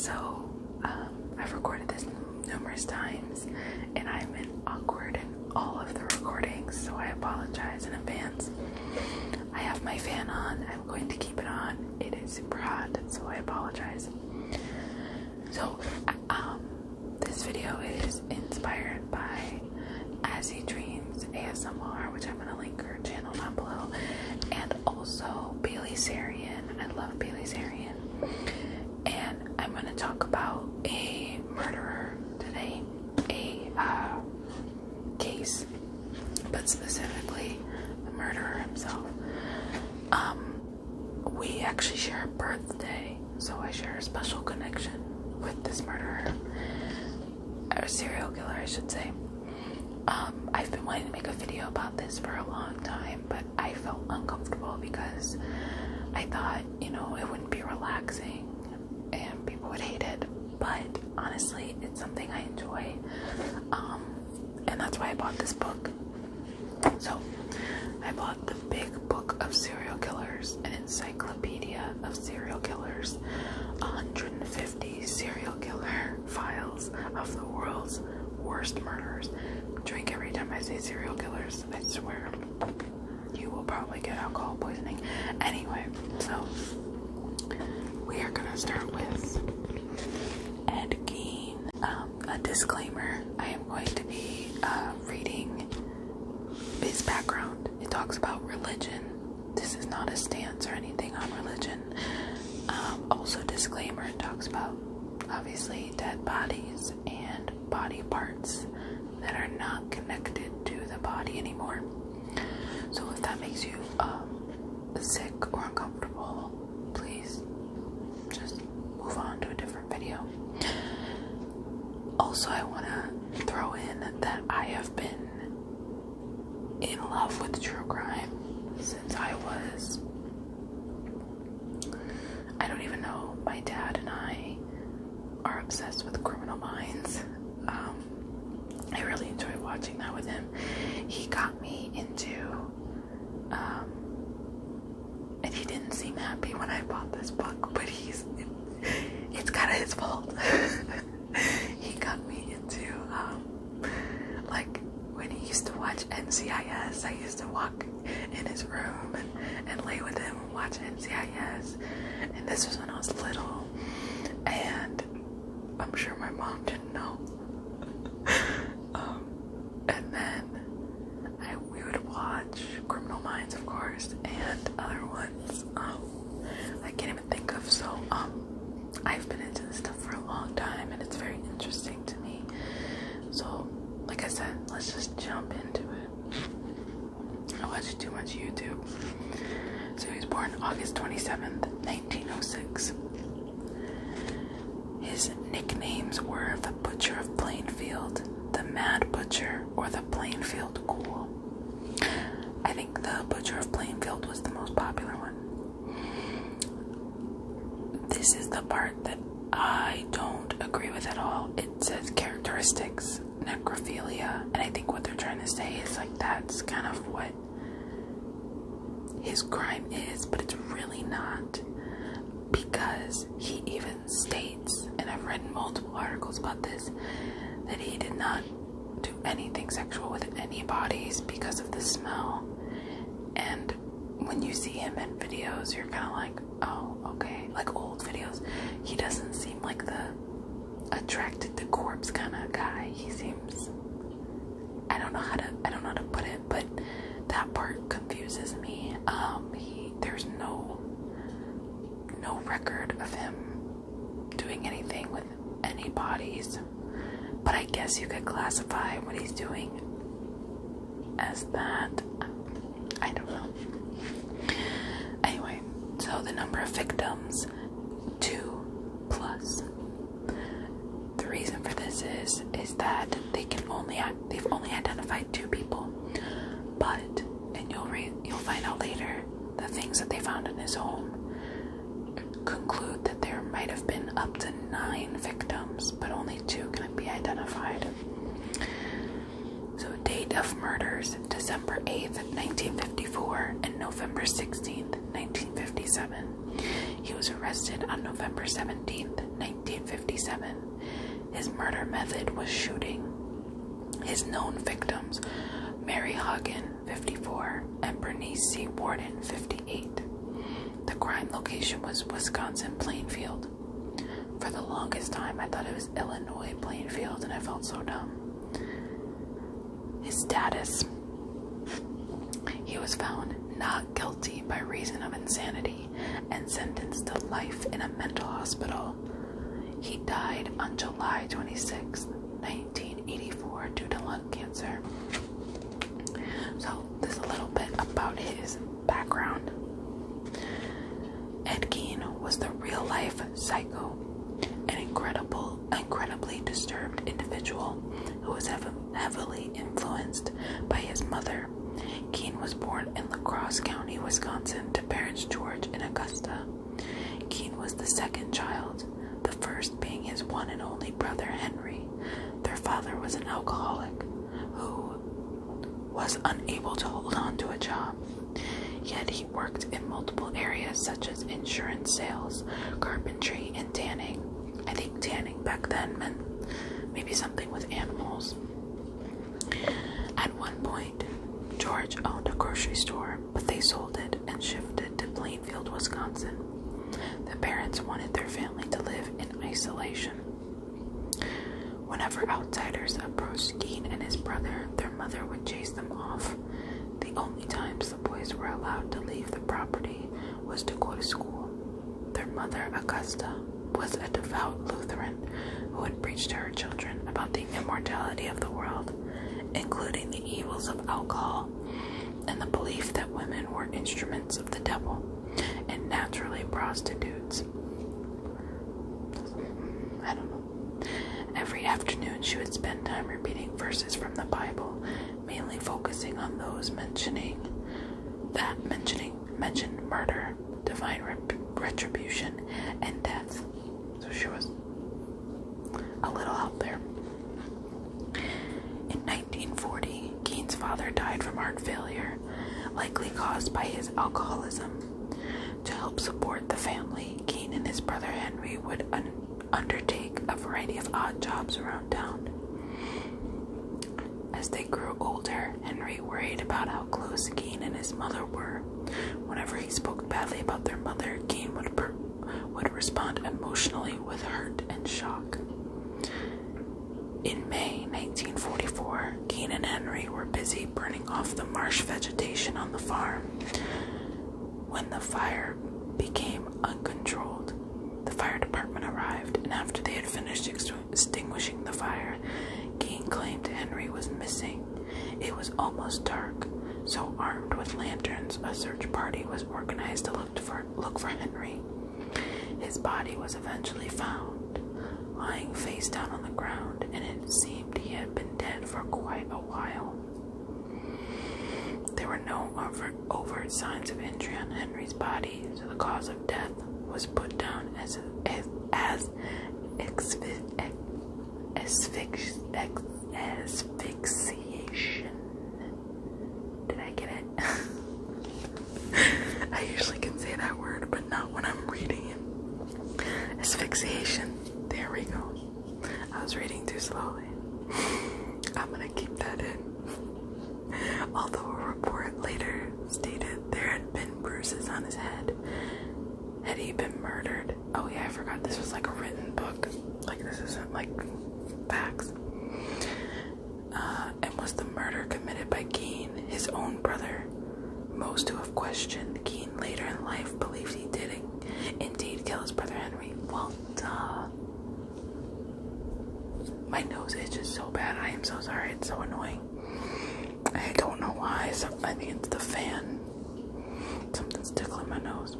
So I've recorded this numerous times, and I've been awkward in all of the recordings, so I apologize in advance. I have my fan on. I'm going to keep it on. It is super hot, so I apologize. So this video is inspired by AzyDreams ASMR, which I'm going to link her channel down below, and also Bailey Sarian. I love Bailey Sarian. And I'm going to talk about a murderer today, a case, but specifically the murderer himself. We actually share a birthday, so I share a special connection with this murderer, or serial killer, I should say. I've been wanting to make a video about this for a long time, but I felt uncomfortable because I thought, you know, it wouldn't be relaxing and people would hate it, but honestly, it's something I enjoy, and that's why I bought this book. So, I bought the Big Book of Serial Killers, an encyclopedia of serial killers, 150 serial killer files of the world's worst murders. Drink every time I say serial killers, I swear. You will probably get alcohol poisoning. Anyway, so we are gonna start with Ed Gein. A disclaimer, I am going to be reading his background. It talks about religion. This is not a stance or anything on religion. Also, disclaimer, it talks about obviously dead bodies and body parts that are not connected to the body anymore. So if that makes you sick or uncomfortable, please just move on to a different video. Also, I want to throw in that I have been in love with true crime since I don't even know, my dad and I are obsessed with Criminal Minds. I really enjoy watching that with him. He got me into, and he didn't seem happy when I bought this book, but it's kind of his fault. He got me into, like, when he used to watch NCIS, I used to walk in his room and lay with him and watch NCIS, and this was when I was little, and I'm sure my mom didn't know. And then we would watch Criminal Minds, of course, and other ones I can't even think of. So I've been into this stuff for a long time, and it's very interesting to me. So, like I said, let's just jump into it. I watch too much YouTube. So he was born August 27th, 1906. His nicknames were the Butcher of Plainfield, the Mad Butcher, or the Plainfield Ghoul. I think the Butcher of Plainfield was the most popular one. This is the part that I don't agree with at all. It says characteristics, necrophilia, and I think what they're trying to say is like that's kind of what his crime is, but it's really not, because he even states, and I've read multiple articles about this, that he did not do anything sexual with any bodies because of the smell. And when you see him in videos, you're kind of like, oh, okay, like old videos, he doesn't seem like the attracted to corpse kind of guy. He seems, I don't know how to put it, but that part confuses me. There's no record of him doing anything with any bodies, but I guess you could classify what he's doing as that. I don't know. Anyway, so the number of victims, 2+. The reason for this is that they've only identified 2 people, but, and you'll find out later, the things that they found in his home conclude that there might have been up to 9 victims, but only 2 can be identified. So date of murders, December 8th, 1954 and November 16th, 1957. He was arrested on November 17th, 1957. His murder method was shooting. His known victims, Mary Hagen, 54, and Bernice C. Warden, 58. The crime location was Wisconsin Plainfield. For the longest time, I thought it was Illinois Plainfield, and I felt so dumb. His status: he was found not guilty by reason of insanity and sentenced to life in a mental hospital. He died on July 26, 1984, due to lung cancer. So, there's a little bit about his background. Ed Gein was the real-life psycho, an incredibly disturbed individual who was heavily influenced by his mother. Gein was born in La Crosse County, Wisconsin, to parents George and Augusta. Gein was the second child, the first being his one and only brother Henry. Their father was an alcoholic who was unable to hold on to a job. Yet he worked in multiple areas such as insurance sales, carpentry, and tanning. I think tanning back then meant maybe something with animals. At one point, George owned a grocery store, but they sold it and shifted to Plainfield, Wisconsin. The parents wanted their family to live in isolation. Whenever outsiders approached Gein and his brother, their mother would chase them off. The only times the boys were allowed to leave the property was to go to school. Their mother, Augusta, was a devout Lutheran who had preached to her children about the immortality of the world, including the evils of alcohol and the belief that women were instruments of the devil and naturally prostitutes. I don't know. Every afternoon she would spend time repeating verses from the Bible, mainly focusing on those mentioned murder, divine retribution, and death. So she was a little out there. In 1940, Gein's father died from heart failure, likely caused by his alcoholism. To help support the family, Gein and his brother Henry would undertake a variety of odd jobs around town. As they grew older, Henry worried about how close Gein and his mother were. Whenever he spoke badly about their mother, Gein would respond emotionally with hurt and shock. In May 1944, Gein and Henry were busy burning off the marsh vegetation on the farm when the fire became uncontrolled. The fire department arrived, and after they had finished extinguishing the fire, Gein claimed Henry was missing. It was almost dark, so armed with lanterns, a search party was organized to look for Henry. His body was eventually found, lying face down on the ground, and it seemed he had been dead for quite a while. There were no overt signs of injury on Henry's body, so the cause of death was put down as asphyxiation. Did I get it? I usually can say that word, but not when I'm reading it. Asphyxiation. There we go. I was reading too slowly. I'm gonna keep that in. Although a report later stated there had been bruises on his head. Had he been murdered? Oh yeah, I forgot this was like a written book. Like this isn't like facts. And was the murder committed by Gein, his own brother? Most who have questioned Gein later in life believe he did indeed kill his brother Henry. Well, duh. My nose itches so bad. I am so sorry. It's so annoying. I don't know why. So I think it's the fan. Something's tickling my nose.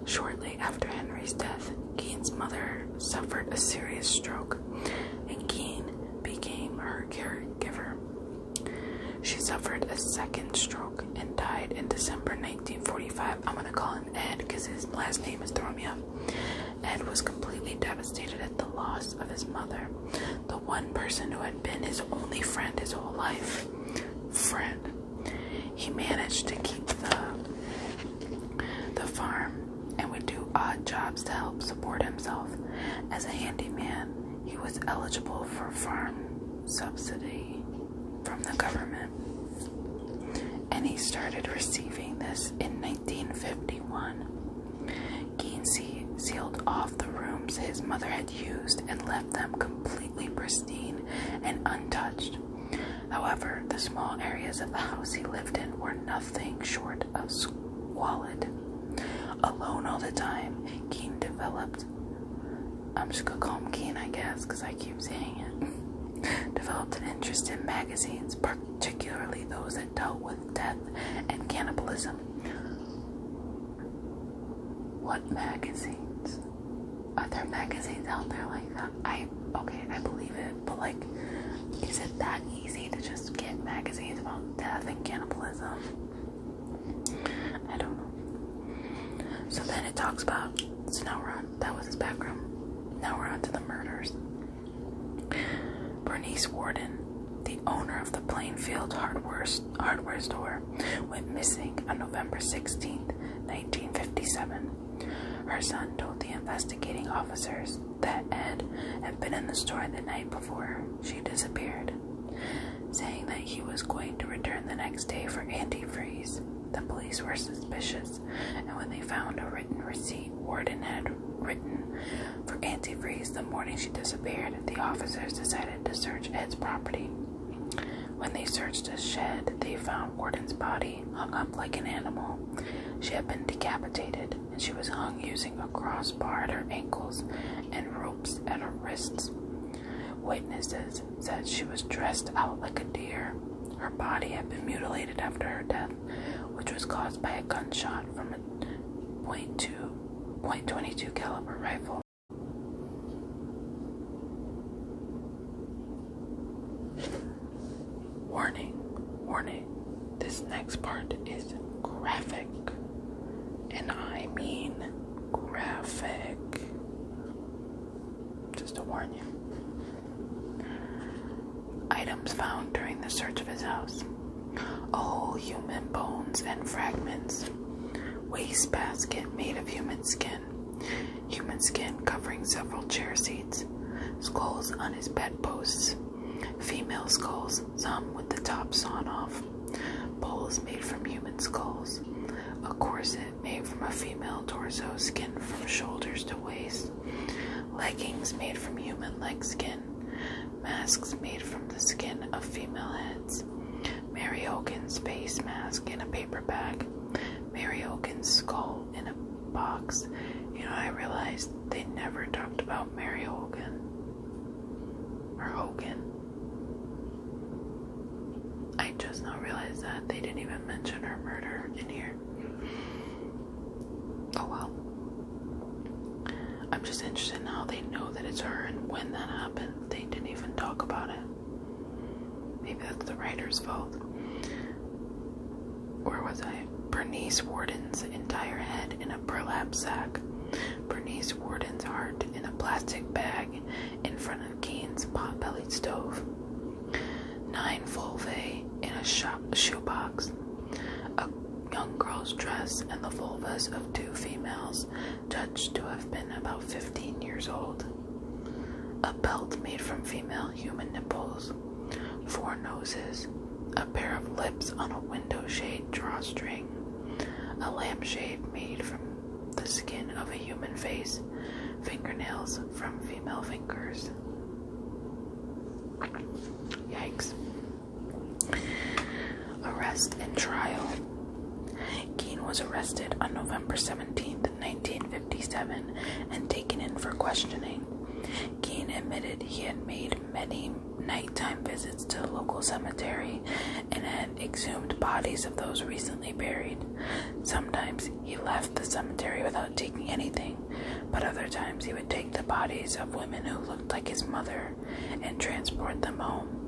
Shortly after Henry's death, Gein's mother suffered a serious stroke, and Gein became her caregiver. She suffered a second stroke and died in December 1945. I'm gonna call him Ed because his last name is throwing me off. Ed was completely devastated at the loss of his mother, the one person who had been his only friend his whole life. He managed to keep the odd jobs to help support himself. As a handyman, he was eligible for farm subsidy from the government, and he started receiving this in 1951. Gein sealed off the rooms his mother had used and left them completely pristine and untouched. However, the small areas of the house he lived in were nothing short of squalid. Alone all the time, Gein developed, I'm just gonna call him Gein, I guess, because I keep saying it, developed an interest in magazines, particularly those that dealt with death and cannibalism. What magazines? Are there magazines out there like that? I believe it, but like, is it that easy to just get magazines about death and cannibalism? I don't know. So then it talks about, so now we're on, that was his background. Now we're on to the murders. Bernice Warden, the owner of the Plainfield hardware store, went missing on November 16th, 1957. Her son told the investigating officers that Ed had been in the store the night before she disappeared, saying that he was going to return the next day for antifreeze. The police were suspicious, and when they found a written receipt Warden had written for antifreeze the morning she disappeared, the officers decided to search Ed's property. When they searched a shed, they found Warden's body hung up like an animal. She had been decapitated, and she was hung using a crossbar at her ankles and ropes at her wrists. Witnesses said she was dressed out like a deer. Her body had been mutilated after her death, which was caused by a gunshot from a .22 caliber rifle. Warning, this next part is graphic, and I mean graphic, just to warn you. Items found during the search of his house: a whole human bones and fragments, wastebasket made of human skin covering several chair seats, skulls on his bedposts, female skulls, some with the top sawn off, bowls made from human skulls, a corset made from a female torso, skin from shoulders to waist, leggings made from human leg skin, masks made from the skin of female heads, Mary Hogan's face mask in a paper bag, Mary Hogan's skull in a box. You know, I realized they never talked about Mary Hogan. Or Hogan. I just now realized that they didn't even mention her murder in here. Oh well. I'm just interested in how they know that it's her and when that happened. They didn't even talk about it. Maybe that's the writer's fault. Where was I? Bernice Warden's entire head in a burlap sack. Bernice Warden's heart in a plastic bag in front of Gein's pot-bellied stove. 9 vulvae in a shoebox. A young girl's dress and the vulvas of 2 females, judged to have been about 15 years old. A belt made from female human nipples. 4 noses. A pair of lips on a window shade drawstring. A lampshade made from the skin of a human face. Fingernails from female fingers. Yikes. Arrest and trial. Gein was arrested on November 17th, 1957, and taken in for questioning. Gein admitted he had made many nighttime visits to the local cemetery and had exhumed bodies of those recently buried. Sometimes he left the cemetery without taking anything, but other times he would take the bodies of women who looked like his mother and transport them home.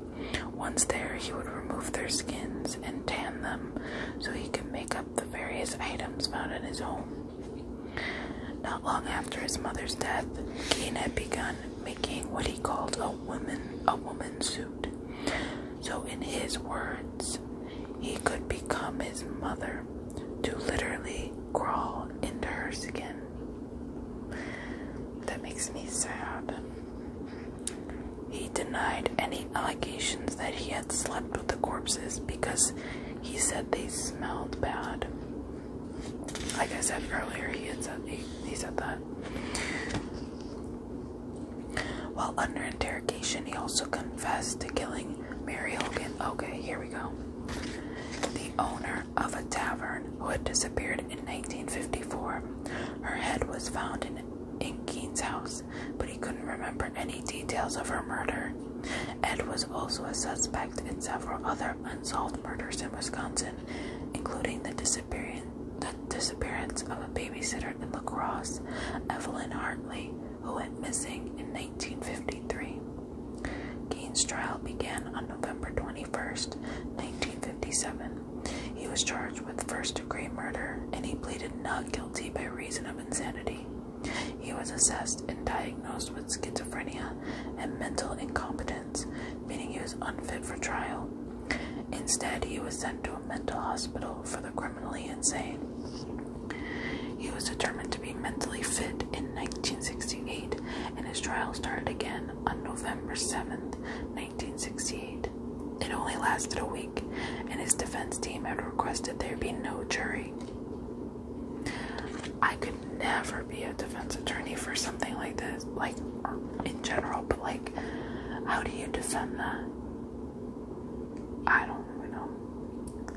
Once there, he would remove their skins and tan them so he could make up the various items found in his home. Not long after his mother's death, Gein had begun making what he called a woman suit. So in his words, he could become his mother, to literally crawl into her skin. that makes me sad. He denied any allegations that he had slept with the corpses because he said they smelled bad. Like I said earlier, he said that. While under interrogation, he also confessed to killing Mary Hogan. Okay, here we go. The owner of a tavern who had disappeared in 1954. Her head was found in Gein's house, but he couldn't remember any details of her murder. Ed was also a suspect in several other unsolved murders in Wisconsin, including the disappearance of a babysitter in La Crosse, Evelyn Hartley, who went missing in 1953. Gein's trial began on November 21st, 1957. He was charged with first-degree murder, and he pleaded not guilty by reason of insanity. He was assessed and diagnosed with schizophrenia and mental incompetence, meaning he was unfit for trial. Instead, he was sent to a mental hospital for the criminally insane. He was determined to be mentally fit in 1968, and his trial started again on November 7th, 1968. It only lasted a week, and his defense team had requested there be no jury. I could never be a defense attorney for something like this, like, in general, but like, how do you defend that? I don't even know.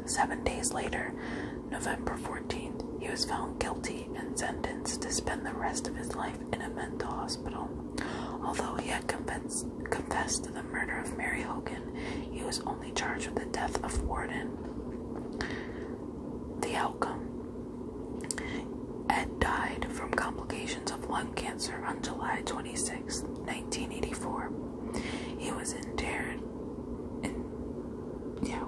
7 days later, November 14th, he was found guilty and sentenced to spend the rest of his life in a mental hospital. Although he had confessed to the murder of Mary Hogan, he was only charged with the death of Warden. The outcome. Ed died from complications of lung cancer on July 26, 1984. He was interred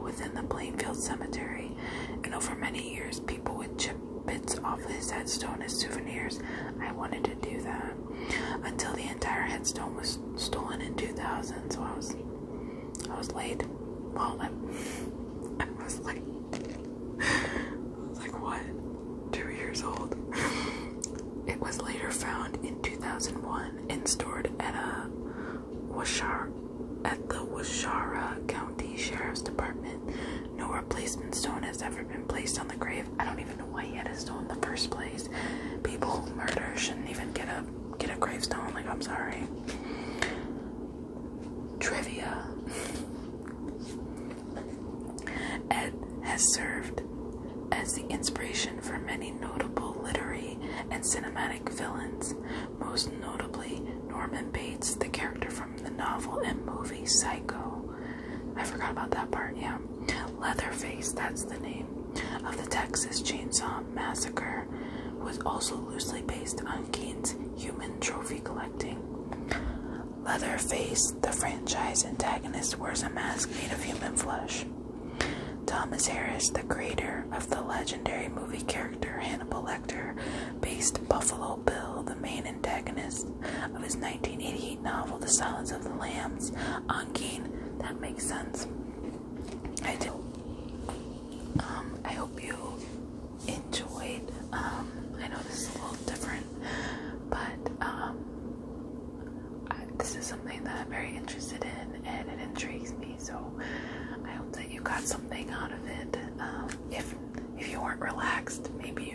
within the Plainfield Cemetery, and over many years, people would chip bits off his headstone as souvenirs. I wanted to do that until the entire headstone was stolen in 2000. So I was late. Well, I was late. I was like, what? 2 years old. It was later found in 2001 and stored at the Waushara County Sheriff's Department. No replacement stone has ever been placed on the grave. I don't even know why he had a stone in the first place. People who murder shouldn't even get a gravestone. Like, I'm sorry. Trivia. Ed has served as the inspiration for many notable literary and cinematic villains, most notably Norman Bates, the character from the novel and movie Psycho. I forgot about that part, yeah. Leatherface, that's the name of the Texas Chainsaw Massacre, was also loosely based on Gein's human trophy collecting. Leatherface, the franchise antagonist, wears a mask made of human flesh. Thomas Harris, the creator of the legendary movie character Hannibal Lecter, based Buffalo Bill, the main antagonist of his 1988 novel The Silence of the Lambs, on Gein. That makes sense. I do. I hope you enjoyed. I know this is a little different, but this is something that I'm very interested in, and it intrigues me. So I hope that you got something out of it. If you weren't relaxed, maybe